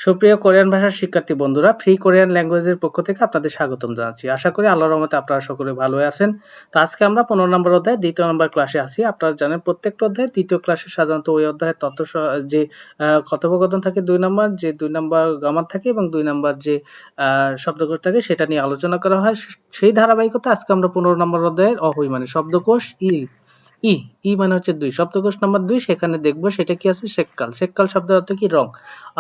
সুপ্রিয় কোরিয়ান ভাষার শিক্ষার্থী বন্ধুরা, ফ্রি কোরিয়ান ল্যাঙ্গুয়েজের পক্ষ থেকে আপনাদের স্বাগতম জানাচ্ছি। আশা করি আল্লাহর রহমতে আপনারা সকলে ভালো আছেন। তো আজকে আমরা 15 নম্বর অধ্যায় 2য় নম্বর ক্লাসে আছি। আপনারা জানেন প্রত্যেকটা অধ্যায় 2য় ক্লাসে সাধারণত ওই অধ্যায়ের তথ্য যে কথোপকথন থাকে 2 নম্বর, যে 2 নম্বর গ্রামার থাকে এবং 2 নম্বর যে শব্দকোষ থাকে সেটা নিয়ে আলোচনা করা হয়। সেই ধারাবাহিকতা আজকে আমরা 15 নম্বর অধ্যায়ের অহই মানে শব্দকোষ ই ই মানে হচ্ছে 2, শব্দকোষ নাম্বার 2, সেখানে দেখবো সেটা কি আছে, সেককাল। সেককাল শব্দের অর্থ কি? রং।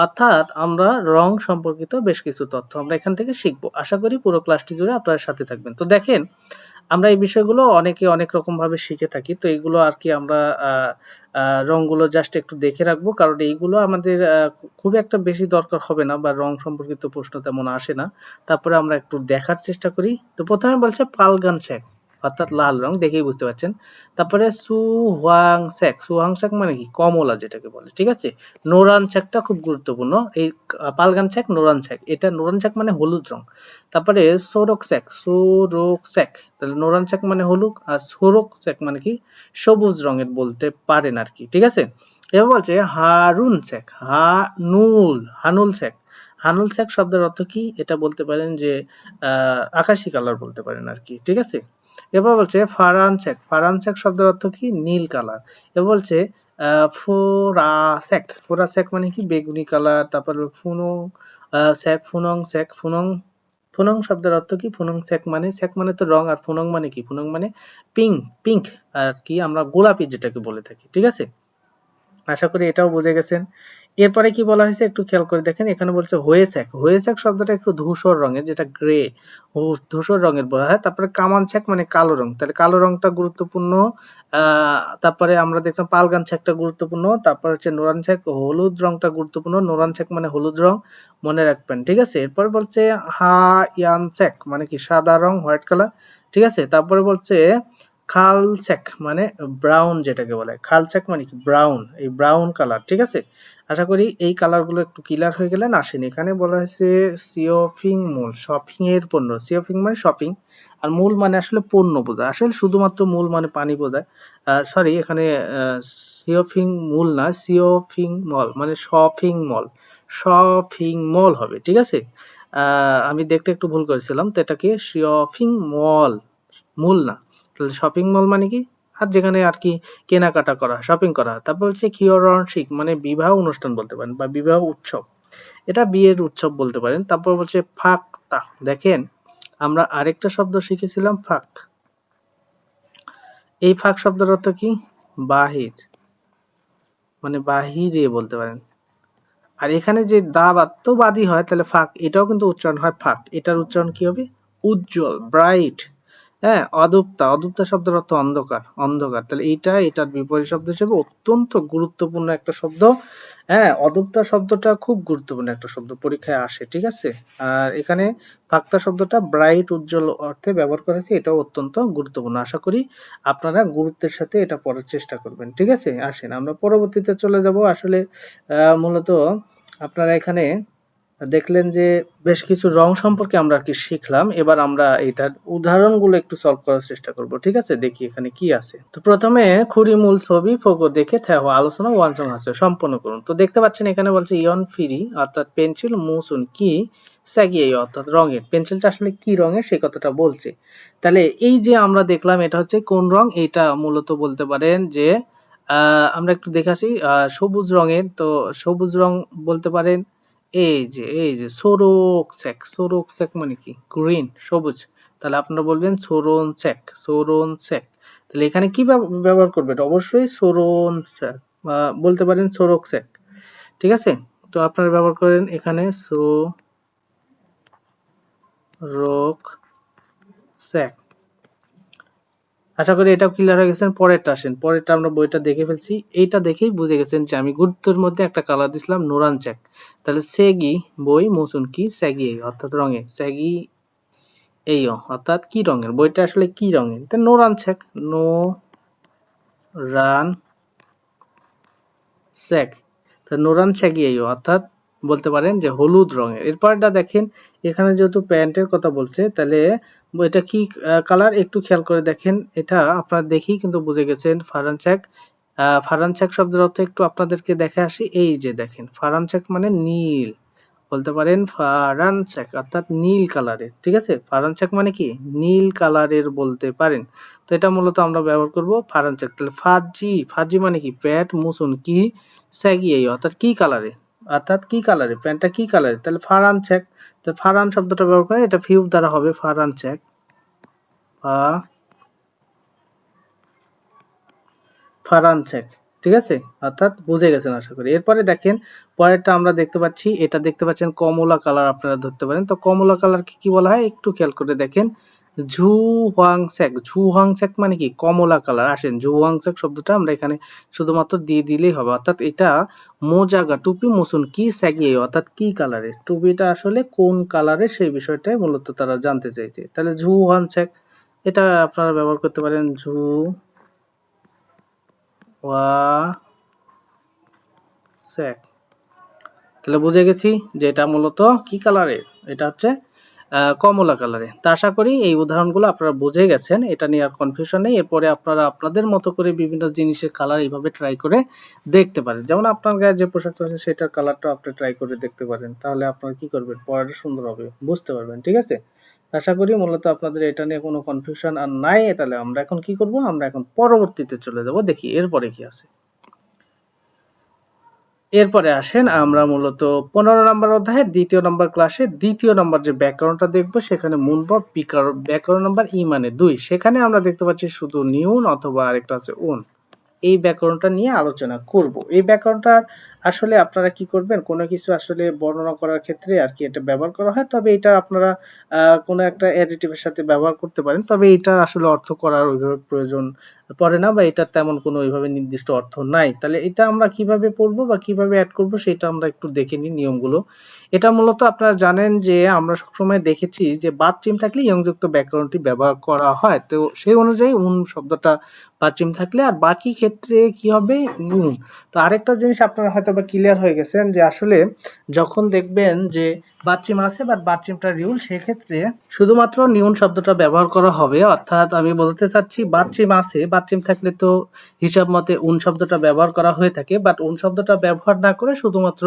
অর্থাৎ আমরা রং সম্পর্কিত বেশ কিছু তথ্য আমরা এখান থেকে শিখবো। আশা করি পুরো ক্লাসটি জুড়ে আপনারা সাথে থাকবেন। তো দেখেন, আমরা এই বিষয়গুলো অনেকে অনেক রকম ভাবে শিখে থাকি। তো এইগুলো আর কি আমরা রংগুলো জাস্ট একটু দেখে রাখবো, কারণ এইগুলো আমাদের খুব একটা বেশি দরকার হবে না, বা রং সম্পর্কিত প্রশ্ন তেমন আসে না। তারপরে আমরা একটু দেখার চেষ্টা করি। তো প্রথমে বলছে পালগানছেক, অর্থাৎ লাল রং, দেখেই বুঝতে পারছেন। তারপরে সুহাংছেক মানে কি? কমলা যেটাকে বলে, ঠিক আছে। নোরানছেকটা খুব গুরুত্বপূর্ণ। এই পালগানছেক, নোরানছেক, এটা নোরানছেক মানে হলুদ রং। তারপরে সোরকছেক, তাহলে নোরানছেক মানে হলুদ, আর সোরকছেক মানে কি? সবুজ রঙের বলতে পারেন আর কি, ঠিক আছে। এবার বলছে হারুনছেক, হানুলছেক। হানুলছেক শব্দের অর্থ কি? এটা বলতে পারেন যে আকাশী কালার বলতে পারেন আর কি, ঠিক আছে। এবার বলছে ফারানছেক, ফারানছেক শব্দের অর্থ কি? নীল কালার। এবার বলছে ফোরাসেক, ফোরাসেক মানে কি? বেগুনি কালার। তারপর ফুনং সেক, ফুনং সেক, ফুনং, ফুনং শব্দের অর্থ কি? ফুনং সেক মানে, সেক মানে তো রং, আর ফুনং মানে কি? ফুনং মানে পিঙ্ক, পিঙ্ক আর কি আমরা গোলাপি যেটাকে বলে থাকি, ঠিক আছে। আশা করি এটাও বুঝে গেছেন। এরপরে কি বলা হয়েছে একটু খেয়াল করে দেখেন। এখানে বলছে হোয়েস্যাক, হোয়েস্যাক শব্দটা একটু ধূসর রঙের, যেটা গ্রে, ধূসর রঙের বলা হয়। তারপরে কামানছেক মানে কালো রং, তাহলে কালো রংটা গুরুত্বপূর্ণ। তারপরে আমরা দেখলাম পালগানছেকটা গুরুত্বপূর্ণ। তারপর হচ্ছে নোরানছেক, হলুদ রংটা গুরুত্বপূর্ণ। নোরানছেক মানে হলুদ রং, মনে রাখবেন, ঠিক আছে। এরপর বলছে হায়ানছেক মানে কি? সাদা রং, হোয়াইট কালার, ঠিক আছে। তারপরে বলছে খালছেক মানে ব্রাউন যেটাকে বলে, খালছেক মানে কি? ব্রাউন, এই ব্রাউন কালার, ঠিক আছে। আশা করি এই কালারগুলো একটু ক্লিয়ার হয়ে গেলেন। আসেন, এখানে বলা হয়েছে সিওফিং মূল, শপিং এর পণ্য। সিওফিং মানে শপিং, আর মূল মানে আসলে পণ্য বোঝায়। আসলে শুধুমাত্র মূল মানে পানি বোঝায়। সরি, এখানে সিওফিং মূল না, সিওফিং মল মানে শপিং মল, শপিং মল হবে, ঠিক আছে। আমি দেখতে একটু ভুল করেছিলাম, তো এটাকে সিওফিং মল, মূল না। তাহলে শপিং মল মানে কি? আর যেখানে আর কি কেনাকাটা করা, শপিং করা। তারপর হচ্ছে কিয়রনশিক মানে বিবাহ অনুষ্ঠান বলতে পারেন, বা বিবাহ উৎসব, এটা বিয়ের উৎসব বলতে পারেন। তারপর হচ্ছে ফাঁকতা, দেখেন আমরা আরেকটা শব্দ শিখেছিলাম ফাঁক। এই ফাঁক শব্দের অর্থ কি? বাহির, মানে বাহিরে বলতে পারেন। আর এখানে যে দা বাদ বাদই হয়, তাহলে ফাঁক, এটাও কিন্তু উচ্চারণ হয় ফাঁক। এটার উচ্চারণ কি হবে? উজ্জ্বল, ব্রাইট। হ্যাঁ, অদূপ্তা, অদূপ্তা শব্দের অর্থ অন্ধকার, অন্ধকার। তাহলে এটার বিপরীত শব্দ হিসেবে অত্যন্ত গুরুত্বপূর্ণ একটা শব্দ। হ্যাঁ, অদূপ্তা শব্দটা খুব গুরুত্বপূর্ণ একটা শব্দ, পরীক্ষায় আসে, ঠিক আছে। আর এখানে ফাঁকতা শব্দটা ব্রাইট, উজ্জ্বল অর্থে ব্যবহার করেছে, এটাও অত্যন্ত গুরুত্বপূর্ণ। আশা করি আপনারা গুরুত্বের সাথে এটা পড়ার চেষ্টা করবেন, ঠিক আছে। আসেন আমরা পরবর্তীতে চলে যাব। আসলে মূলত আপনারা এখানে দেখলেন যে বেশ কিছু রং সম্পর্কে আমরা কি শিখলাম। এবার আমরা এটার উদাহরণগুলো একটু সলভ করার চেষ্টা করব, ঠিক আছে। দেখি এখানে কি আছে। তো প্রথমে খুরিমূল ছবি ফোকো দেখে থেহো আলোচনা ওয়ানসং আছে সম্পন্ন করুন। তো দেখতে পাচ্ছেন এখানে বলছে ইয়ন ফিরি অর্থাৎ পেন্সিল, মুসুন কি স্যাগিয়ে অর্থাৎ রঙের। পেন্সিলটা আসলে কি রঙের সেই কথাটা বলছে। তাহলে এই যে আমরা দেখলাম এটা হচ্ছে কোন রং, এটা মূলত বলতে পারেন যে আমরা একটু দেখাছি সবুজ রঙের। তো সবুজ রং বলতে পারেন এই যে সোরোকসেক, সোরোকসেক মানে কি? গ্রিন, সবুজ। তাহলে আপনারা বলবেন সোরোনসেক, সোরোনসেক। তাহলে এখানে কি ব্যবহার করবেন? অবশ্যই সোরোনসেক, বলতে পারেন সোরোকসেক, ঠিক আছে। তো আপনারা ব্যবহার করেন এখানে সোরোকসেক। আশা করি এটাও ক্লিয়ার হয়ে গেছেন। পরেরটা আসেন, পরেরটা আমরা বইটা দেখে ফেলছি, এইটা দেখেই বুঝে গেছেন যে আমি গুরুত্বের মধ্যে একটা কালার দিছিলাম নোরানচেক। তাহলে সেগি বই, মুসুন কি স্যাগি অর্থাৎ রঙে, স্যাগি এই অর্থাৎ কি রঙের, বইটা আসলে কি রঙের? তা নোরানচেক, নো রান চেক, তা নোরানচেকি এই অর্থাৎ বলতে পারেন যে হলুদ রঙের। এরপরটা দেখেন, এখানে যেহেতু প্যান্টের কথা বলছে, তাহলে এটা কি কালার একটু খেয়াল করে দেখেন। এটা আপনারা দেখেই কিন্তু বুঝে গেছেন ফারানচেক। ফারানচেক শব্দের অর্থ একটু আপনাদেরকে দেখে আসি। এই যে দেখেন, ফারানচেক মানে নীল, বলতে পারেন ফারানচেক অর্থাৎ নীল কালারের, ঠিক আছে। ফারানচেক মানে কি নীল কালারের বলতে পারেন। তো এটা মূলত আমরা ব্যবহার করব ফারানচেক। তাহলে ফাজি, ফাজি মানে কি প্যান্ট মুসুন কি স্যাগিয়ে অর্থাৎ কি কালারে, অর্থাৎ কি কালারে প্যান্টটা কি কালারে, তাহলে ফারানচেক। তো ফারান শব্দটা ব্যবহার করে এটা ফিউ দ্বারা হবে ফারানচেক, ফারানচেক, ঠিক আছে। অর্থাৎ বুঝে গেছেন আশা করি। এরপরে দেখেন পরেরটা আমরা দেখতে পাচ্ছি, এটা দেখতে পাচ্ছেন কমলা কালার আপনারা ধরতে পারেন। তো কমলা কালারকে কি বলা হয় একটু খেয়াল করে দেখেন, ঝু হোয়াংস্যাক। ঝু হোয়াংস্যাক মানে কি কমলা কালার। আসেন ঝু হোয়াংস্যাক শব্দটা আমরা এখানে শুধুমাত্র দিয়ে দিলেই হবে, অর্থাৎ এটা মোজাগা টুপি মুসুন কি স্যাগিয়ে অর্থাৎ কি কালারের, টুপিটা আসলে কোন কালারের সেই বিষয়টাই মূলত তারা জানতে চাইছে। তাহলে ঝু হোয়াংস্যাক এটা আপনারা ব্যবহার করতে পারেন, ঝু ওয়া স্যাক। তাহলে বুঝে গেছি যে এটা মূলত কি কালারের, এটা হচ্ছে কমলা কালারে। তা আশা করি এই উদাহরণগুলো আপনারা বুঝে গেছেন, এটা নিয়ে আর কনফিউশন নেই। এরপরে আপনারা আপনাদের মতো করে বিভিন্ন জিনিসের কালার এইভাবে ট্রাই করে দেখতে পারেন। যেমন আপনার গায়ে যে পোশাকটা আছে সেটার কালারটা আপনি ট্রাই করে দেখতে পারেন, তাহলে আপনারা কি করবেন পড়াটা সুন্দর হবে, বুঝতে পারবেন, ঠিক আছে। আশা করি মূলত আপনাদের এটা নিয়ে কোনো কনফিউশন আর নাই। তাহলে আমরা এখন কি করব, আমরা এখন পরবর্তীতে চলে যাব, দেখি এরপরে কি আছে। এরপরে আসেন আমরা মূলত 15 নম্বর অধ্যায়ের 2য় নম্বর ক্লাসে 2য় নম্বর যে ব্যাকরণটা দেখবো সেখানে মূল বা ব্যাকরণ নাম্বার ই মানে 2, সেখানে আমরা দেখতে পাচ্ছি শুধু নিউন অথবা আরেকটা আছে উন। এই ব্যাকরণটা নিয়ে আলোচনা করব। এই ব্যাকরণটা আসলে আপনারা কি করবেন, কোনো কিছু আসলে বর্ণনা করার ক্ষেত্রে আর কি এটা ব্যবহার করা হয়, তবে এটা আপনারা কোনো একটা অ্যাডজেক্টিভের সাথে ব্যবহার করতে পারেন, তবে এটা আসলে অর্থ করার ওইভাবে প্রয়োজন পড়ে না, বা এটা তেমন কোনো ওইভাবে নির্দিষ্ট অর্থ নাই। তাহলে এটা আমরা কিভাবে পড়বো বা কিভাবে অ্যাড করব সেটা আমরা একটু দেখে নিই নিয়মগুলো। এটা মূলত আপনারা জানেন যে আমরা সবসময় দেখেছি যে বাদ চিহ্ন থাকলে ইয়ংযুক্ত ব্যাকরণটি ব্যবহার করা হয়, তো সেই অনুযায়ী উন শব্দটা বাদ চিহ্ন থাকলে, আর বাকি ক্ষেত্রে কি হবে নুন। তো আরেকটা জিনিস আপনারা হয়তো বা ক্লিয়ার হয়ে গেছেন যে আসলে যখন দেখবেন যে বাচ্চিম আছে বাট বাচ্চিমটা রিউল, সেক্ষেত্রে শুধুমাত্র নিউন শব্দটা ব্যবহার করা হবে। অর্থাৎ আমি বলতে চাচ্ছি বাচ্চিম আছে, বাচ্চিম থাকলে তো হিসাব মতে উন শব্দটা ব্যবহার করা হয়ে থাকে, বাট উন শব্দটা ব্যবহার না করে শুধুমাত্র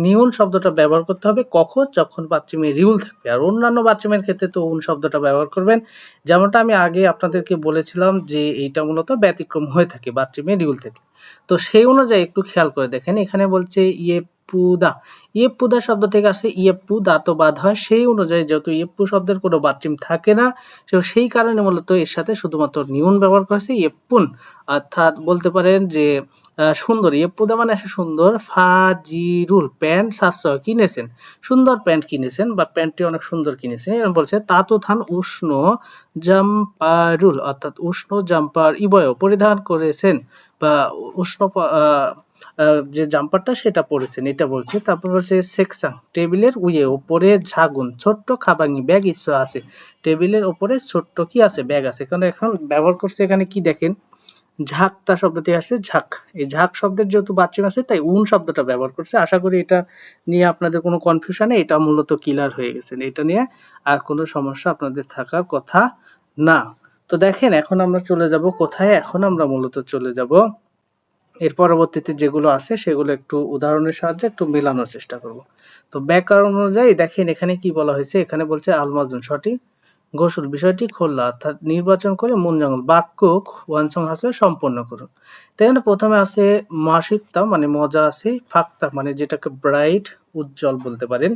নিউন শব্দটা ব্যবহার করতে হবে কখন, যখন বাচ্চিমে রিউল থাকবে। আর অন্যান্য বাচ্চিমের ক্ষেত্রে তো উন শব্দটা ব্যবহার করবেন, যেমনটা আমি আগে আপনাদেরকে বলেছিলাম যে এইটা মূলত ব্যতিক্রম হয়ে থাকে বাথরুমে রিউল থেকে। তো সেই অনুযায়ী একটু খেয়াল করে দেখেন, এখানে বলছে ইয়েপুদা, ইয়েপুদা শব্দ থেকে আসে ইয়েপু দা তো বাদ হয়, সেই অনুযায়ী যেহেতু ইয়েপু শব্দের কোনো বাথরুম থাকে না, তো সেই কারণে মূলত এর সাথে শুধুমাত্র নিউন ব্যবহার করেছে ইয়েপুন। অর্থাৎ বলতে পারেন যে সুন্দর, ইয়েপুদা মানে আসে সুন্দর, ফাজিরুল প্যান্ট সাশ্রয় কিনেছেন, সুন্দর প্যান্ট কিনেছেন বা প্যান্টটি অনেক সুন্দর কিনেছেন, এরকম বলছে। তাতো থান উষ্ণ জাম্পারুল অর্থাৎ উষ্ণ জাম্পার ইবয় পরিধান করেছেন, বা উষ্ণ যে জাম্পারটা সেটা পরেছেন, এটা বলছে। তারপর বলছে সেকসাং টেবিলের উইয়ে উপরে ঝাগুন ছোট্ট খাবাঙ্গি ব্যাগ ইচ্ছা আছে, টেবিলের উপরে ছোট্ট কি আছে ব্যাগ আছে। কারণ এখন ব্যবহার করছে এখানে কি দেখেন, ঝাঁকতা শব্দটি আসছে ঝাঁক, এই ঝাঁক শব্দের যেহেতু বাচ্চিম আছে তাই উন শব্দটা ব্যবহার করছে। আশা করি এটা নিয়ে আপনাদের কোনো কনফিউশন নেই, এটা মূলত ক্লিয়ার হয়ে গেছে, এটা নিয়ে আর কোনো সমস্যা আপনাদের থাকার কথা না। তো দেখেন এখন আমরা চলে যাব কোথায়, এখন আমরা মূলত চলে যাব এর পরবর্তীতে যেগুলো আছে সেগুলো একটু উদাহরণের সাহায্যে একটু মেলানোর চেষ্টা করব। তো ব্যাকরণ অনুযায়ী দেখেন এখানে কি বলা হয়েছে, এখানে বলছে আলমাজন সঠিক, গোসল বিষয়টি খোলা অর্থাৎ নির্বাচন করে মন জঙ্গল বাক্য ওয়ানসং হাসে সম্পন্ন করুন। তাই প্রথমে আছে মাসিত্তা মানে মজা আছে, ফাক্তা মানে যেটাকে ব্রাইট উজ্জ্বল বলতে পারেন,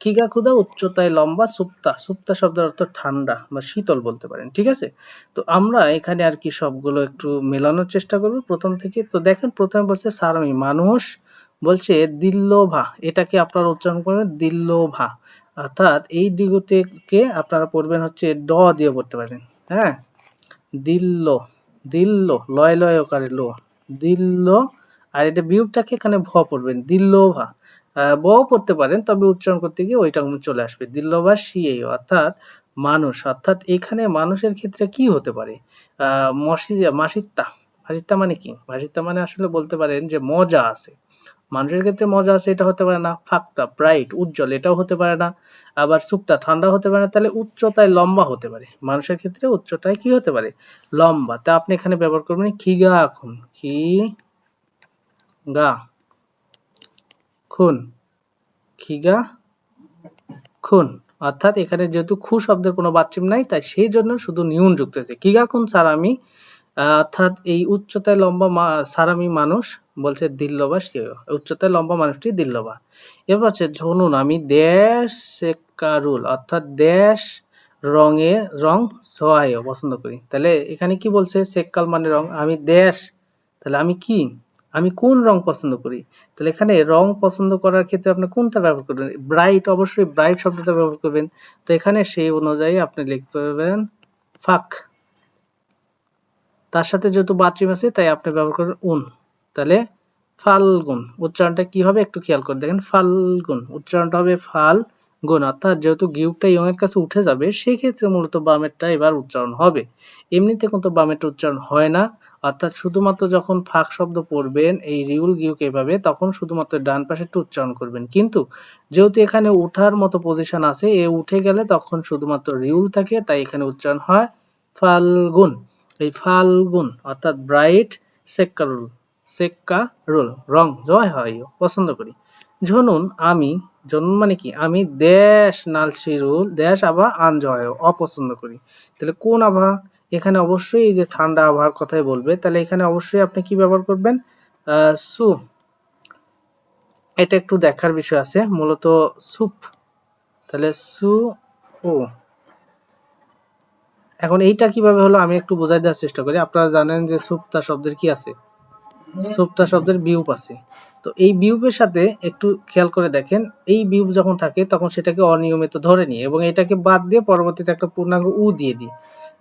খিগা ক্ষুদা উচ্চতায় লম্বা, সুপ্তা সুপ্তা শব্দের অর্থ ঠান্ডা বা শীতল বলতে পারেন, ঠিক আছে। তো আমরা এখানে আর কি সবগুলো একটু মেলানোর চেষ্টা করব প্রথম থেকে। তো দেখেন প্রথমে বলছে সারমি মানুষ, বলছে দিল্লোভা, এটাকে আপনারা উচ্চারণ করবেন দিল্লোভা, অর্থাৎ এই দিগটিকে আপনারা পড়বেন হচ্ছে ড দিয়ে পড়তে পারেন, হ্যাঁ, দিল্ল, দিল্ল লয় লয় ওকারে লো, দিল্ল। আর এটা বিয়োগটাকে এখানে ভ পড়বেন দিল্লোভা, ব পড়তে পারেন তবে উচ্চারণ করতে গিয়ে ওইটা চলে আসবে দিল্লোভা সিএ অর্থাৎ মানুষ। অর্থাৎ এখানে মানুষের ক্ষেত্রে কি হতে পারে, মাসিত্তা, মাসিত্তা মানে কি, মাসিত্তা মানে আসলে বলতে পারেন যে মজা আছে, মানুষের ক্ষেত্রে মজা আছে এটা হতে পারে না, ফাক্তা ব্রাইট উজ্জ্বল এটাও হতে পারে না, আবার সুক্তা ঠান্ডা হতে পারে না, তাহলে উচ্চতায় লম্বা হতে পারে, মানুষের ক্ষেত্রে উচ্চতায় কি হতে পারে লম্বা। তা আপনি এখানে ব্যবহার করবেন খিগা খুন, কি গা খুন, খিগা খুন, অর্থাৎ এখানে যেহেতু খু শব্দের কোনো বাচ্চিম নাই তাই সেই জন্য শুধু নিউন যুক্ত হয়েছে। কিগাকুন সারামি, অর্থাৎ এই উচ্চতায় লম্বা সারামি মানুষ বলছে দিল্লবা, সে উচ্চতায় লম্বা মানুষটি দিল্লবা। এরপর হচ্ছে ঝনুন, আমি দেশ সেকারুল, অর্থাৎ দেশ রং সোয়ায় পছন্দ করি। তাহলে এখানে কি বলছে, সেক্কাল মানে রং, আমি দেশ, তাহলে আমি কি, আমি কোন রং পছন্দ করি। তাহলে এখানে রং পছন্দ করার ক্ষেত্রে আপনি কোনটা ব্যবহার করবেন, ব্রাইট, অবশ্যই ব্রাইট শব্দটা ব্যবহার করবেন। তো এখানে সেই অনুযায়ী আপনি লিখতে পারবেন ফাক, তার সাথে যেহেতু বাচিম আছে তাই আপনি ব্যবহার করবেন উন। তাহলে ফাল্গুন, উচ্চারণটা কি হবে একটু খেয়াল করে দেখেন, ফাল্গুন উচ্চারণটা হবে ফাল্গুন, অর্থাৎ যেহেতু গিউটা ইয়ং এর কাছে উঠে যাবে সেই ক্ষেত্রে মূলত বামেরটা এবার উচ্চারণ হবে। এমনিতে কিন্তু বামেরটা উচ্চারণ হয় না, অর্থাৎ শুধুমাত্র যখন ফাঁক শব্দ পড়বেন এই রিউল গিউকে এভাবে, তখন শুধুমাত্র ডান পাশেরটা উচ্চারণ করবেন। কিন্তু যেহেতু এখানে উঠার মতো পজিশন আছে, এ উঠে গেলে তখন শুধুমাত্র রিউল থাকে, তাই এখানে উচ্চারণ হয় ফাল্গুন। এই ফাল্গুন অর্থাৎ ব্রাইট সেক্কারুল, সেক্কারুল রং জয় হয় পছন্দ করি। ঝনুন, আমি, ঝনুন মানে কি, আমি দেশ নালশিরুল দেশ আবা আনজয় অপছন্দ করি। তাহলে কোন আবহাওয়া, এখানে অবশ্যই এই যে ঠান্ডা আবহাওয়ার কথাই বলবে, তাহলে এখানে অবশ্যই আপনি কি ব্যবহার করবেন, সু, এটা একটু দেখার বিষয় আছে, মূলত সুপ, তাহলে সু ও। এখন এইটা কিভাবে হলো আমি একটু বোঝাই দেওয়ার চেষ্টা করি। আপনারা জানেন যে সুপ্তা শব্দের কি আছে, সুপ্তা শব্দের বিউপ আছে। তো এই বিউপের সাথে একটু খেয়াল করে দেখেন, এই বিউপ যখন থাকে তখন সেটাকে অনিয়মিত ধরে নিই এবং এটাকে বাদ দিয়ে পরবর্তীতে একটা পূর্ণাঙ্গ উ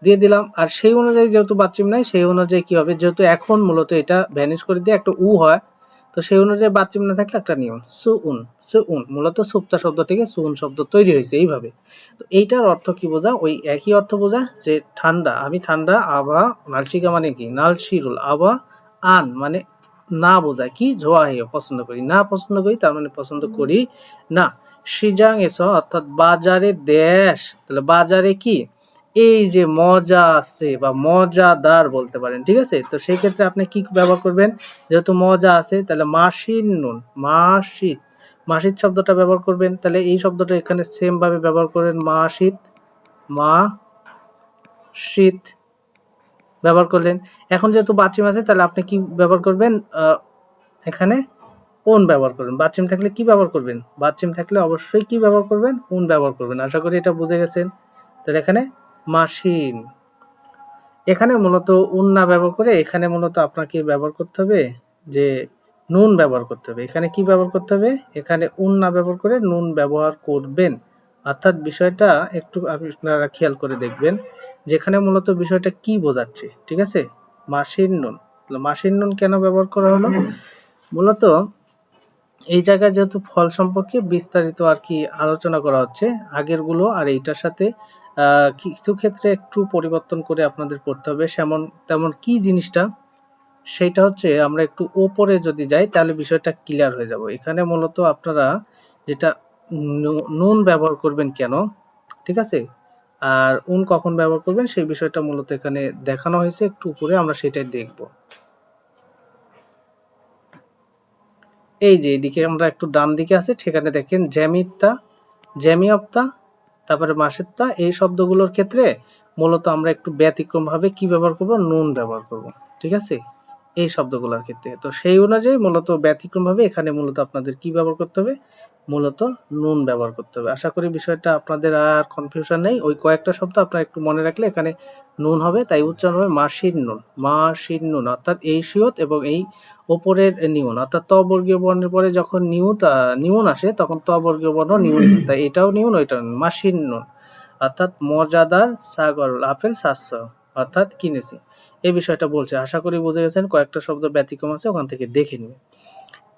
দিয়ে দিলাম। আর সেই অনুযায়ী যেহেতু বাচ্চিম নাই সেই অনুযায়ী কি হবে, যেহেতু এখন মূলত এটা ভ্যানিশ করে দিয়ে একটা উ হয়, তো সেই অনুযায়ী বাচ্চিম না থাকলে একটা নিয়ম সুউন, সুউন মূলত সুপ্তা শব্দ থেকে সুউন শব্দ তৈরি হয়েছে এইভাবে। তো এইটার অর্থ কি বোঝা, ওই একই অর্থ বোঝা যে ঠান্ডা, আমি ঠান্ডা, আবা নালচিকা মানে কি নালশিরুল, আবা আন মানে না বোঝায় কি, জোয়াহেয় পছন্দ করি, না পছন্দ করি তার মানে পছন্দ করি না। সিজাং এস অর্থাৎ বাজারে দেশ, তাহলে বাজারে কি, এই যে মজা আছে বা মজাদার বলতে পারেন, ঠিক আছে। তো সেই ক্ষেত্রে আপনি কি ব্যবহার করবেন, যেহেতু মজা আছে তাহলে মাসির নুন, মাসিদ, মাসিদ শব্দটা ব্যবহার করবেন। তাহলে এই শব্দটা এখানে সেম ভাবে ব্যবহার করবেন, মাসিদ, মা শীত ব্যবহার করলেন। এখন যেহেতু বাচিম আছে তাহলে আপনি কি ব্যবহার করবেন, এখানে উন ব্যবহার করবেন। বাচিম থাকলে কি ব্যবহার করবেন, বাচিম থাকলে অবশ্যই কি ব্যবহার করবেন, উন ব্যবহার করবেন। আশা করি এটা বুঝে গেছেন। তাহলে এখানে মাসিন, এখানে মূলত উন না ব্যবহার করে এখানে মূলত আপনাকে ব্যবহার করতে হবে যে নুন ব্যবহার করতে হবে। এখানে কি ব্যবহার করতে হবে, এখানে উন না ব্যবহার করে নুন ব্যবহার করবেন। অর্থাৎ বিষয়টা একটু আপনারা খেয়াল করে দেখবেন যেখানে মূলত বিষয়টা কি বোঝাচ্ছে, ঠিক আছে। মাসির নুন, মাসির নুন কেন ব্যবহার করা হলো, মূলত এই জায়গায় যেহেতু ফল সম্পর্কে বিস্তারিত আর কি আলোচনা করা হচ্ছে আগের গুলো আর এইটার সাথে, কিছু ক্ষেত্রে একটু পরিবর্তন করে আপনাদের পড়তে হবে। তেমন কি জিনিসটা, সেটা হচ্ছে আমরা একটু ওপরে যদি যাই তাহলে বিষয়টা ক্লিয়ার হয়ে যাব। এখানে মূলত আপনারা যেটা নুন ব্যবহার করবেন কেন, ঠিক আছে, আর উন কখন ব্যবহার করবেন সেই বিষয়টা মূলত এখানে দেখানো হয়েছে, একটু উপরে আমরা সেটাই দেখব। এই যে এদিকে আমরা একটু ডান দিকে আছে সেখানে দেখেন জ্যামিতা, জ্যামিয়প্তা, তারপরে মাসেত্তা, এই শব্দগুলোর ক্ষেত্রে মূলত আমরা একটু ব্যতিক্রম ভাবে কি ব্যবহার করব, নুন ব্যবহার করব, ঠিক আছে, এই শব্দগুলোর ক্ষেত্রে। তো সেই অনুযায়ী মূলত ব্যতিক্রম ভাবে এখানে মূলত আপনাদের কি ব্যবহার করতে হবে, মূলত নুন ব্যবহার করতে হবে। আশা করি বিষয়টা আপনাদের আর কনফিউশন নেই, ওই কয়েকটা শব্দ আপনারা একটু মনে রাখলে এখানে নুন হবে, তাই উচ্চারণ হবে মাসির নুন, মাসির নুন, অর্থাৎ এই শিয়ত এবং এই ওপরের নিউন, অর্থাৎ ত বর্গীয় বর্ণের পরে যখন নিউন আসে তখন ত বর্গীয় বর্ণ নিউন, তাই এটাও নিউন ওইটাও নিউন, মাসির নুন অর্থাৎ মজাদার সাগর আপেল সাতশ, অর্থাৎ কিনেছি, এই বিষয়টা বলছে। আশা করি বুঝে গেছেন, কয়েকটা শব্দ ব্যতিক্রম আছে ওখান থেকে দেখে নিন।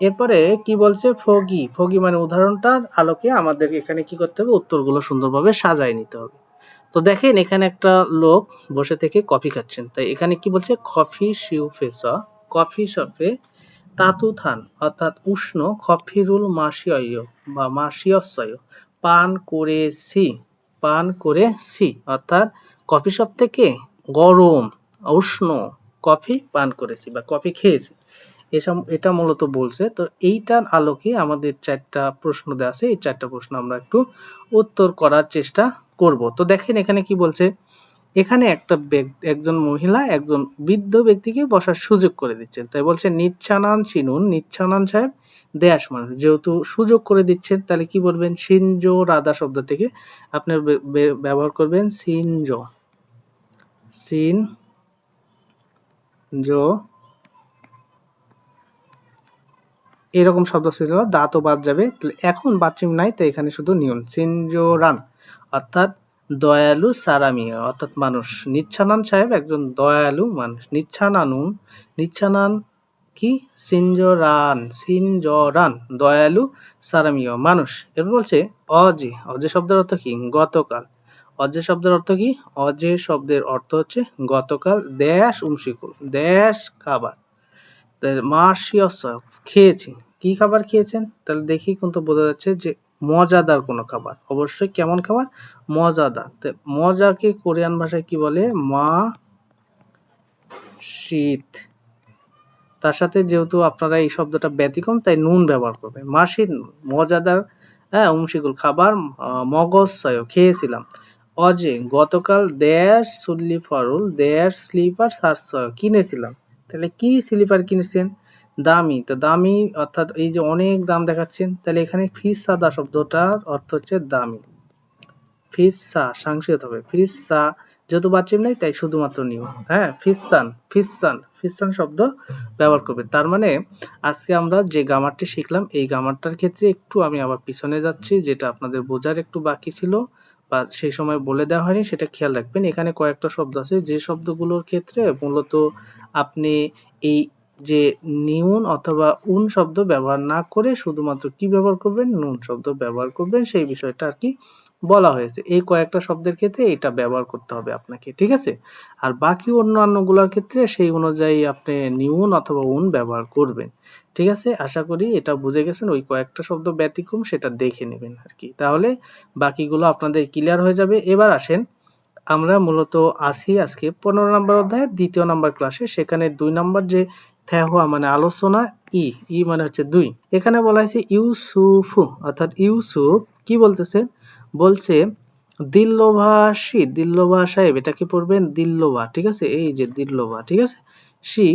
এরপরে কি বলছে, ফগি, ফগি মানে উদাহরণটার আলোকে আমাদের এখানে কি করতে হবে, উত্তরগুলো সুন্দরভাবে সাজায় নিতে হবে। তো দেখেন এখানে একটা লোক বসে থেকে কফি খাচ্ছেন, তাই এখানে কি বলছে, কফি শিউফেসা, কফি শপে তাতু থান অর্থাৎ উষ্ণ, কফিরুল মাসিয় বা মাসিয়স্বয় পান করেছি, পান করেছি অর্থাৎ কফি শপ থেকে গরম উষ্ণ কফি পান করেছি বা কফি খেয়েছি। এটা মূলত বলছে। তো এইটার আলোকে আমাদের 4টা প্রশ্ন দেওয়া আছে। এই 4টা প্রশ্ন আমরা একটু উত্তর করার চেষ্টা করব। তো দেখেন এখানে কি বলছে, এখানে একজন মহিলা একজন বৃদ্ধ ব্যক্তিকে বসার সুযোগ করে দিচ্ছেন। তাই বলছে নিচ্ছানান চিনুন, নিচ্ছানান সাহেব দেশ মানুষ। যেহেতু সুযোগ করে দিচ্ছেন তাহলে কি বলবেন, সিনজো রাধা শব্দ থেকে আপনি ব্যবহার করবেন সিনজো, সিনজো এরকম শব্দ ছিল, দাঁতও বাদ যাবে। এখন বাথরুম নাই, তাই এখানে শুধু নিয়ন সিনজোরান অর্থাৎ দয়ালু সারামিয়া অর্থাৎ মানুষ। নিচ্ছানান সাহেব একজন দয়ালু মানুষ। নিচ্ছানান কি, সিনজরান দয়ালু সারামিয়া মানুষ। এরপর বলছে অজে, অজে শব্দের অর্থ কি, গতকাল। অজে শব্দের অর্থ কি, অজে শব্দের অর্থ হচ্ছে গতকাল। দেশ উমশিকুল, দেশ খাবার। মাসিয়স খেয়েছি, কি খাবার খেয়েছেন, তাহলে দেখি কিন্তু বোঝা যাচ্ছে যে মজাদার কোনো খাবার। অবশ্যই কেমন খাবার, মজাদার। মজাকে কোরিয়ান ভাষায় কি বলে, মা শীত। তার সাথে যেহেতু আপনারা এই শব্দটা ব্যতিক্রম তাই নুন ব্যবহার করবেন। মাসির মজাদার, হ্যাঁ উমশিকুল খাবার। মগজসয় খেয়েছিলাম। অজে গতকাল, দেশ সুল্লিফারুল দেশ স্লিপার সারসয় কিনেছিলাম। তাহলে কি স্লিপার কিনেছেন, দামি। তো দামি অর্থাৎ এই যে অনেক দাম দেখাচ্ছেন, তাহলে এখানে ফিস সাদা শব্দটার অর্থ হচ্ছে দামি। ফিসা সাংসিত হবে, ফিসা যেহেতু বাচ্চিম নাই তাই শুধুমাত্র নিউ, হ্যাঁ ফিসান শব্দ ব্যবহার করবে। তার মানে আজকে আমরা যে গ্রামারটি শিখলাম এই গ্রামারটার ক্ষেত্রে একটু আমি আবার পিছনে যাচ্ছি, যেটা আপনাদের বোঝার একটু বাকি ছিল বা সেই সময় বলে দেওয়া হয়নি, সেটা খেয়াল রাখবেন। এখানে কয়েকটা শব্দ আছে যে শব্দগুলোর ক্ষেত্রে মূলত আপনি এই যে নিউন অথবা উন শব্দ ব্যবহার না করে শুধুমাত্র কি ব্যবহার করবেন, নুন শব্দ ব্যবহার করবেন, সেই বিষয়টা আর কি বলা হয়েছে। এই কয়েকটা শব্দের ক্ষেত্রে এটা ব্যবহার করতে হবে আপনাকে, ঠিক আছে। আর বাকি অন্যান্য গুলোর ক্ষেত্রে সেই অনুযায়ী আপনি নিউন অথবা উন ব্যবহার করবেন, ঠিক আছে। আশা করি এটা বুঝে গেছেন। ওই কয়েকটা শব্দ ব্যতিক্রম সেটা দেখে নেবেন আর কি, তাহলে বাকিগুলো আপনাদের ক্লিয়ার হয়ে যাবে। এবার আসেন আমরা মূলত আসি আজকে 15 নম্বর অধ্যায়ের 2য় নম্বর ক্লাসে। সেখানে 2 নম্বর যে থেহুয়া মানে আলোচনা, ই মানে হচ্ছে 2। এখানে বলা হয়েছে ইউসুফু অর্থাৎ ইউসুফ কি বলতেছে, বলছে দিল্লোভা সাহেব, এটা কি পড়বেন দিল্লোভা, ঠিক আছে, এই যে দিল্লোভা, ঠিক আছে। সি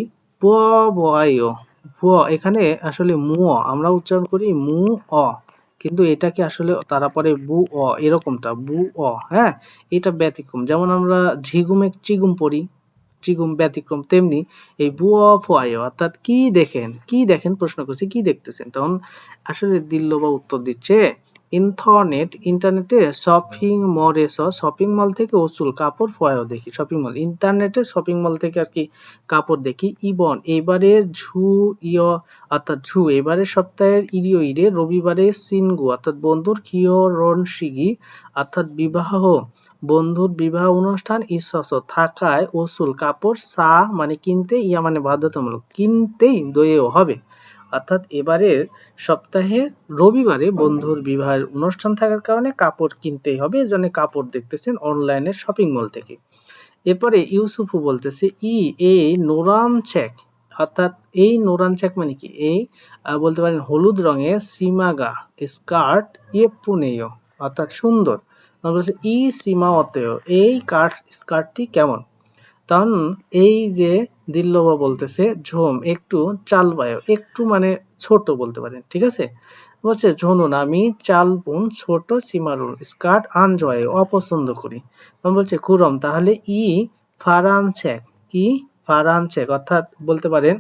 বয়, এখানে আসলে মু আমরা উচ্চারণ করি মু অ, কিন্তু এটাকে আসলে তারা পরে বু অ, এরকমটা বু অ, হ্যাঁ এটা ব্যতিক্রম। যেমন আমরা ঝিগুমে চিগুম পড়ি, চিগুম ব্যতিক্রম, তেমনি এই বু অ ফয় অর্থাৎ কি দেখেন প্রশ্ন করছে কি দেখতেছেন, তখন আসলে দিল্লোবা উত্তর দিচ্ছে ইন্টারনেটে শপিং মল শপিং মল থেকে ওসুল কাপড় ফয় দেখি, শপিং মল ইন্টারনেটে শপিং মল থেকে আর কি কাপড় দেখি। ইবন এবারে এবারে সপ্তাহের ইরিও ইরে রবিবারে সিনগু অর্থাৎ বন্ধুর কিয় রনশিগি অর্থাৎ বন্ধুর বিবাহ অনুষ্ঠান ইসস থাকায় ওসুল কাপড় সা মানে কিনতে, ইয়া মানে বাধ্যতামূলক, কিনতেই দয়েও হবে। অর্থাৎ এবারের সপ্তাহে রবিবারে বন্ধুর বিবাহের অনুষ্ঠান থাকার কারণে কাপড় কিনতেই হবে, এজন্য কাপড় দেখতেছেন অনলাইনে শপিং মল থেকে। এরপরে ইউসুফু বলতেছে এই নোরান চেক অর্থাৎ এই নোরান চেক মানে কি, এই বলতে পারেন হলুদ রঙের সীমাগা স্কার্ট পুনেয় অর্থাৎ সুন্দর। বলছে ই সীমা অতেয় এই স্কার্টটি কেমন, তখন এই যে দিল্লবা বলতেছে ঝোম একটু চাল বায়ো, একটু মানে ছোট বলতে পারেন, ঠিক আছে। বলছে ঝনুন আমি চালপুন ছোট সীমারুল স্কার্ট আনজয় অপছন্দ করি। তখন বলছে কুরম তাহলে ফারানচেক ই ফারানচেক অর্থাৎ বলতে পারেন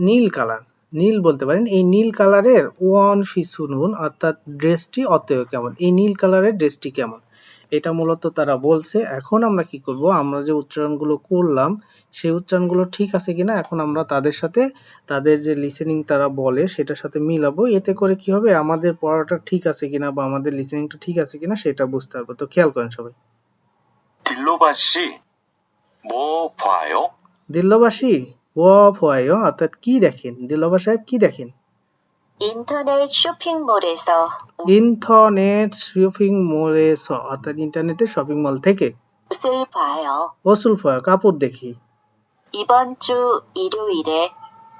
নীল কালার, নীল বলতে পারেন। এই নীল কালারের ওয়ান ফিসুনুন অর্থাৎ ড্রেসটি অতএব কেমন, এই নীল কালারের ড্রেসটি কেমন, এটা মূলত তারা বলছে। এখন আমরা কি করব, আমরা যে উচ্চারণগুলো করলাম সেই উচ্চারণগুলো ঠিক আছে কিনা এখন আমরা তাদের সাথে তাদের যে লিসেনিং তারা বলে সেটার সাথে মিলাবো। এতে করে কি হবে, আমাদের পড়াটা ঠিক আছে কিনা বা আমাদের লিসেনিংটা ঠিক আছে কিনা সেটা বুঝতে পারবো। তো খেয়াল করেন সবাই। 딜로바씨, 뭐 봐요? দিল্লবাসী ও ভয় অর্থাৎ কি দেখেন, দিল্লবা সাহেব কি দেখেন, 인터넷 쇼핑몰에서 ইন্টারনেট শপিং মলে서 অর্থাৎ ইন্টারনেটে শপিং মল থেকে, 옷을 봐요. ওসুল ফয় কাপড় দেখি, 이번 주 일요일에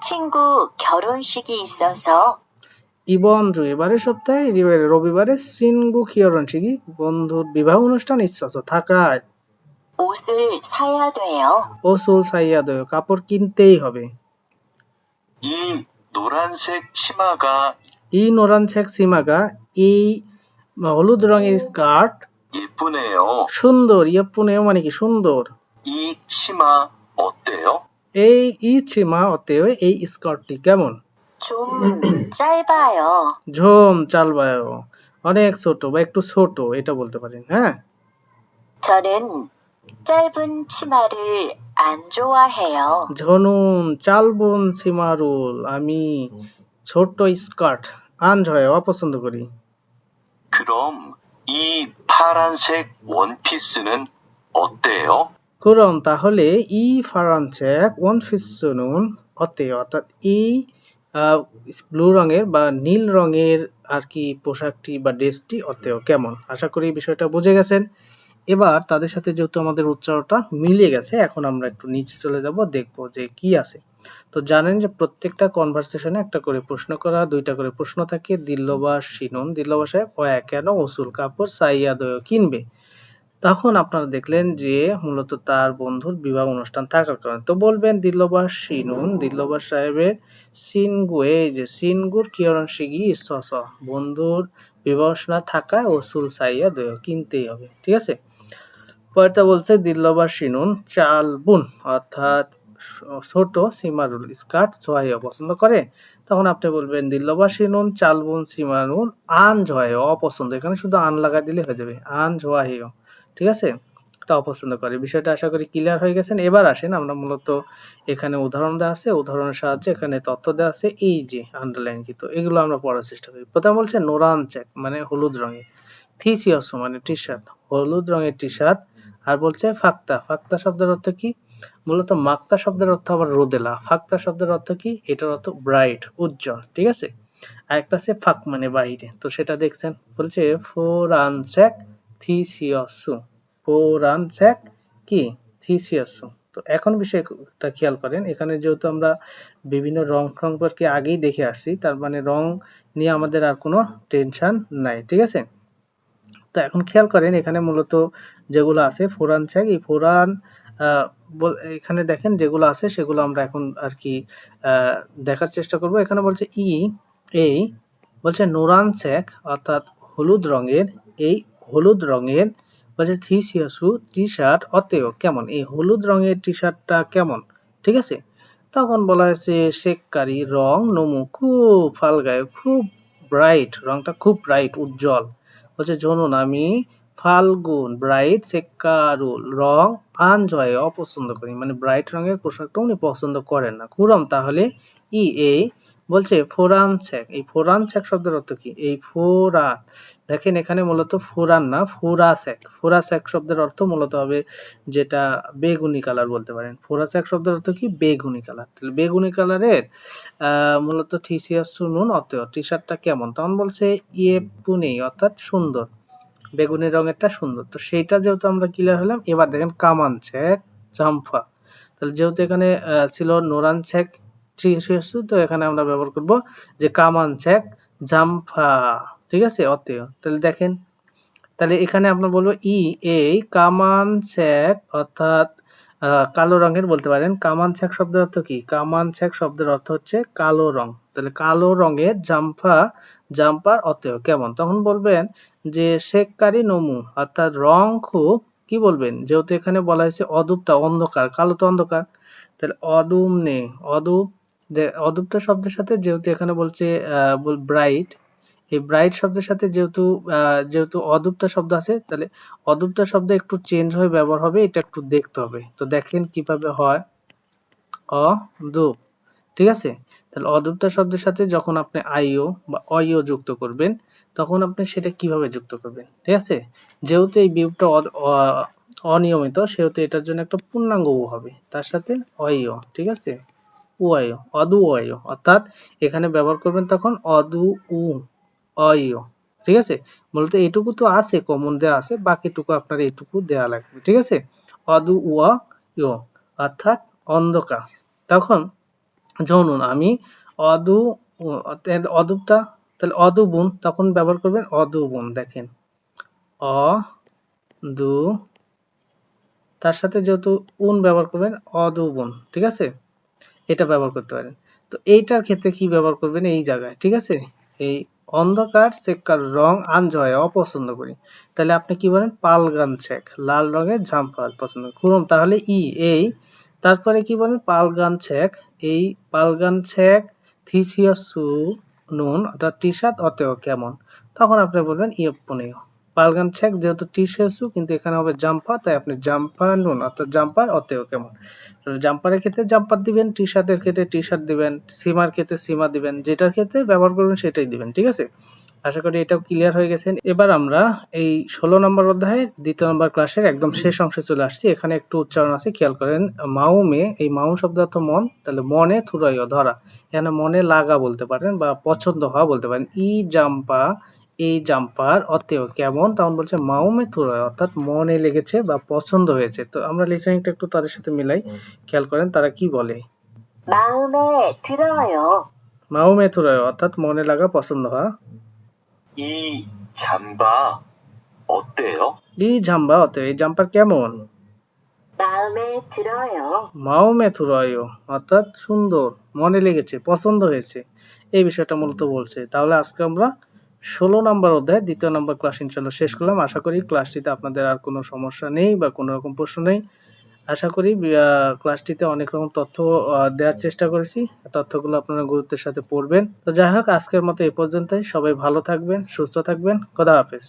친구 결혼식이 있어서 이번 주 이বারের সপ্তাহে রবিবারে সিনগু 결혼식이 বন্ধুর বিবাহ অনুষ্ঠান 있어서 থাকায় 옷을 사야 돼요. 옷을 사야 돼요. কাপড় কিনতেই হবে। 이 노란색 치마가 이 노란색 치마가 이 হলুদ রঙের স্কার্ট 예쁘네요. সুন্দর। 예쁘네요 মানে কি সুন্দর। 이 치마 어때요? 이 치마 어때요? এই স্কার্টটি কেমন? 좀 짧아요. 좀 짧아요। অনেক ছোট বা একটু ছোট এটা বলতে পারেন। হ্যাঁ, 저는 짧은 치마를 안 좋아해요. 저는 짧은 치마를 আমি ছোট স্কার্ট 안 좋아해요 অপছন্দ করি। 그럼 이 파란색 원피스는 어때요? 그럼 তাহলে 이 파란색 원피스는 어때요? অর্থাৎ এই ব্লু রঙের বা নীল রঙের আর কি পোশাকটি বা ড্রেসটি অতেও কেমন? আশা করি বিষয়টা বুঝে গেছেন। এবার তাদের সাথে যেহেতু আমাদের উচ্চারণটা মিলে গেছে, এখন আমরা একটু নিচে চলে যাব, দেখব যে কি আছে। তো জানেন যে প্রত্যেকটা কনভারসেশনে একটা করে প্রশ্ন করা, দুইটা করে প্রশ্ন থাকে। দিল্লবা শিনুন, দিল্লবা সাহেব কেন ওসুল কাপড় সাইয়া দয় কিনবে? তখন আপনারা দেখলেন যে মূলত তার বন্ধুর বিবাহ অনুষ্ঠান থাকার কারণে। তো বলবেন দিল্লবা শিনুন, দিল্লবা সাহেবের সিনগু, এই যে সিনগুর কিয়রণশিগি সস, বন্ধুর বিবাহ অনুষ্ঠান থাকায় ওসুল সাইয়া দয় কিনতেই হবে। ঠিক আছে, পরেরটা বলছে দিল্লবা শিনুন চাল বুন, অর্থাৎ ছোট সীমারুল স্কার্ট সোহাইয়া পছন্দ করে। তখন আপনি বলবেন দিল্লবা শিনুন চাল বুন সীমারুল আন জয় অপছন্দ, এখানে শুধু আন লাগাই দিলে হয়ে যাবে, আন জোয়াহিও। ঠিক আছে, তা অপছন্দ করে। বিষয়টা আশা করি ক্লিয়ার হয়ে গেছেন। এবার আসেন, আমরা মূলত এখানে উদাহরণ দেওয়া আছে, উদাহরণের সাহায্যে এখানে তথ্য দেওয়া আছে, এই যে আন্ডারলাইনকৃত, এগুলো আমরা পড়ার চেষ্টা করি। প্রথম বলছে নোরান চেক মানে হলুদ রঙের, থিসিয়াসো মানে টি শার্ট, হলুদ রঙের টি শার্ট। আর বলছে ফাক্তা, ফাক্তা শব্দের অর্থ কি? মূলত মাক্তা শব্দের অর্থ আবার রোদেলা, ফাক্তা শব্দের অর্থ কি? এটার অর্থ ব্রাইট, উজ্জ্বল। ঠিক আছে, আর একটা আছে ফাক মানে বাইরে, তো সেটা দেখছেন। বলছে ফোরানচেক থিসিয়াসু, ফোরানচেক কি থিসিয়াসু। তো এখন বিষয়টা খেয়াল করেন, এখানে যেহেতু আমরা বিভিন্ন রং সম্পর্কে আগেই দেখে আসছি, তার মানে রং নিয়ে আমাদের আর কোনো টেনশন নাই। ঠিক আছে, তো এখন খেয়াল করেন এখানে মূলত যেগুলো আছে ফোরান চেক, এই ফোরান এখানে দেখেন যেগুলো আছে সেগুলো আমরা এখন আর কি দেখার চেষ্টা করব। এখানে বলছে এই বলছে নোরান চেক অর্থাৎ হলুদ রঙের, এই হলুদ রঙের বলছে থিসিয়াসু টি শার্ট অতেও কেমন, এই হলুদ রঙের টি শার্টটা কেমন। ঠিক আছে, তখন বলা হয়েছে শেককারি রং নমু খুব ফালগায়, খুব ব্রাইট, রংটা খুব ব্রাইট উজ্জ্বল। বলছে জনুন আমি ফাল্গুন ব্রাইট সেক্কারুল রং আনজয় অপছন্দ করি, মানে ব্রাইট রঙের পোশাকটা উনি পছন্দ করেন না। কুরম তাহলে এই বলছে ফোরান চেক, এই ফোরান চেক শব্দের অর্থ কি? এই ফোরান, দেখেন এখানে মূলত ফোরান না ফোরাসেক, ফোরাসেক শব্দের অর্থ মূলত হবে যেটা বেগুনি কালার বলতে পারেন। ফোরাসেক শব্দের অর্থ কি? বেগুনি কালার। তাহলে বেগুনি কালারের মূলত থিসিয়াসু নুন অতেও টি শার্টটা কেমন? তখন বলছে ইয়ে পুনি অর্থাৎ সুন্দর, বেগুনি রঙেরটা সুন্দর। তো সেইটা যেহেতু আমরা ক্লিয়ার হলাম, এবার দেখেন কামান ছেক জাম্পা, তাহলে যেহেতু এখানে ছিল নোরান ছেক থিসিয়াসু, তো এখানে আমরা ব্যবহার করব যে কামান ছেক জাম্পা। ঠিক আছে, অতেও। তাহলে দেখেন, তাহলে এখানে আমরা বলবো এই কামান ছেক অর্থাৎ কালো রঙের বলতে পারেন। কামান ছেক শব্দের অর্থ কি? কামান ছেক শব্দের অর্থ হচ্ছে কালো রং। তাহলে কালো রঙের জাম্পার অতেও কেমন? তখন বলবেন যে শেককারি নমু অর্থাৎ রং খুব, কি বলবেন? যেহেতু এখানে বলা হয়েছে অদূপটা অন্ধকার, কালো তো অন্ধকার, তাহলে অদুম নে অদূপ, যে অদূপটা শব্দের সাথে যেহেতু এখানে বলছে ব্রাইট, এই ব্রাইট শব্দের সাথে যেহেতু অদূপটা শব্দ আছে, তাহলে অদূপটা শব্দ একটু চেঞ্জ হয়ে ব্যবহার হবে, এটা একটু দেখতে হবে। তো দেখেন কিভাবে হয়, অদূপ। ঠিক আছে, তাহলে অদূপটা শব্দের সাথে যখন আপনি আইও বা অইও যুক্ত করবেন, তখন আপনি সেটা কিভাবে যুক্ত করবেন? ঠিক আছে, যেহেতু এই বিয়োগটা অনিয়মিত, সেহেতু এটার জন্য একটা পূর্ণাঙ্গ উ হবে, তার সাথে অইও। ঠিক আছে, উআইও, অদু অইও, অর্থাৎ এখানে ব্যবহার করবেন তখন অদু উ অইও। ঠিক আছে, মূলত এইটুকু তো আছে, কমন দেওয়া আছে, বাকিটুকু আপনার এইটুকু দেওয়া লাগবে। ঠিক আছে, অদু উয়া ইও অর্থাৎ অন্ধকার। তখন ধরুন আমি অদু অদুবটা তাহলে অদুবুন তখন ব্যবহার করবেন অদুবুন। দেখেন অ দু তার সাথে যেহেতু উন ব্যবহার করবেন অদুবুন, ঠিক আছে, এটা ব্যবহার করতে পারেন। তো এইটার ক্ষেত্রে কি ব্যবহার করবেন এই জায়গায়, ঠিক আছে, এই অন্ধকার সেক্কার রং আনজয় অপছন্দ করি, তাহলে আপনি কি বলেন পালগান ছেক, লাল রঙের জাম্পার পছন্দ করুন, তাহলে এই তারপরে কি বলেন পালগান ছেক, এই পালগান ছেক থিসিয়াসু নুন অর্থাৎ টি শার্ট অতেও কেমন, তখন আপনি বলবেন ইয়প্পনেও। পালগান ছেক যেহেতু টি শার্টসু কিন্তু এখানে হবে জাম্পার, তাই আপনি জাম্পার নুন অর্থাৎ জাম্পার অতেও কেমন। তাহলে জাম্পারের ক্ষেত্রে জাম্পার দিবেন, টি শার্টের ক্ষেত্রে টি শার্ট দিবেন, সীমার ক্ষেত্রে সীমা দিবেন, যেটার ক্ষেত্রে ব্যবহার করবেন সেটাই দিবেন, ঠিক আছে। আশা করি এটাও ক্লিয়ার হয়ে গেছেন। এবার আমরা এই 16 নম্বর অধ্যায়ে 2য় নম্বর ক্লাসের একদম শেষ অংশে চলে আসছি। এখানে একটু উচ্চারণ আছে, খেয়াল করেন। মাউমে, এই মাউম শব্দ অর্থ মন, তাহলে মনে থুরাইও ধরা, এখানে মনে লাগা বলতে পারেন বা পছন্দ হওয়া বলতে পারেন। ই জাম্পা, এই জাম্পার অতেও কেমন, তখন বলছে মাউমে থুরাই অর্থাৎ মনে লেগেছে বা পছন্দ হয়েছে। তো আমরা লিসেনিংটা একটু তাদের সাথে মিলাই, খেয়াল করেন তারা কি বলে। 마음에 들어요. মাউমে থুরাই অর্থাৎ মনে লাগা পছন্দ হওয়া। 이 잠바 어때요? ই জাম্বা অতেও এই জাম্পার কেমন, 마음에 들어요. মাওমে থুরাইও অর্থাৎ সুন্দর, মনে লেগেছে, পছন্দ হয়েছে, এই বিষয়টা মূলত বলছে। তাহলে আজকে আমরা 16 নম্বর অধ্যায় 2য় নম্বর ক্লাস ইনশাআল্লাহ শেষ করলাম। আশা করি ক্লাসটিতে আপনাদের আর কোনো সমস্যা নেই বা কোনো রকম প্রশ্ন নেই। আশা করি ক্লাসটিতে অনেক রকম তথ্য দেওয়ার চেষ্টা করেছি, তথ্যগুলো আপনারা গুরুত্বের সাথে পড়বেন। তো যাই হোক আজকের মতো এই পর্যন্তই। সবাই ভালো থাকবেন, সুস্থ থাকবেন। খোদা হাফেজ।